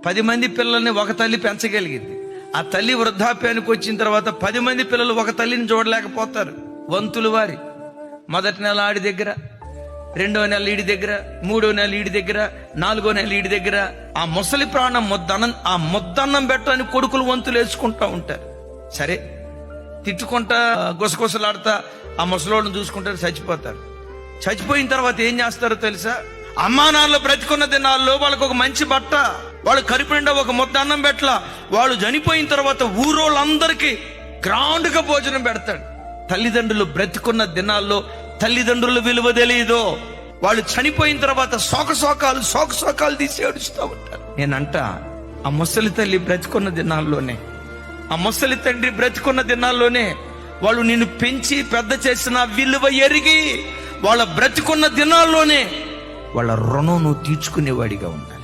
10 మంది పిల్లల్ని ఒక తల్లి పెంచగలిగింది. ఆ తల్లి వృద్ధాప్యానికి వచ్చిన తర్వాత 10 మంది పిల్లలు ఒక తల్లిని చూడలేకపోతారు. వంతులు వారి మొదటి నెల ఆడి దగ్గర, 2వ నెల ఈడి దగ్గర, 3వ నెల ఈడి దగ్గర, 4వ నెల ఈడి దగ్గర. ఆ ముసలి ప్రాణం ముద్దన్నం పెట్టని కొడుకులు వంతులు వేసుకుంటా ఉంటారు. సరే, తిట్టుకుంటా గుసగుసలాడుతా ఆ ముసలోళ్ళని చూసుకుంటారు, చచ్చిపోతారు. చచ్చిపోయిన తర్వాత ఏం చేస్తారో తెలుసా? అమ్మా నాన్నలు బ్రతికున్న దినాల్లో వాళ్ళకు ఒక మంచి బట్ట, వాళ్ళు కడుపు నిండా ఒక ముద్ద అన్నం పెట్టలా. వాళ్ళు చనిపోయిన తర్వాత ఊరోళ్ళందరికీ గ్రాండ్ గా భోజనం పెడతాడు. తల్లిదండ్రులు బ్రతికున్న దినాల్లో తల్లిదండ్రుల విలువ తెలియదు. వాళ్ళు చనిపోయిన తర్వాత శోకాలు తీసి ఏడుస్తూ ఉంటారు. నేనంట, ఆ ముసలి తల్లి బ్రతికున్న దినాల్లోనే, ఆ ముసలి తండ్రి బ్రతికున్న దినాల్లోనే వాళ్ళు నిన్ను పెంచి పెద్ద చేసిన విలువ ఎరిగి వాళ్ళ బ్రతికున్న దినాల్లోనే వాళ్ళ రుణం నువ్వు తీర్చుకునేవాడిగా ఉండాలి.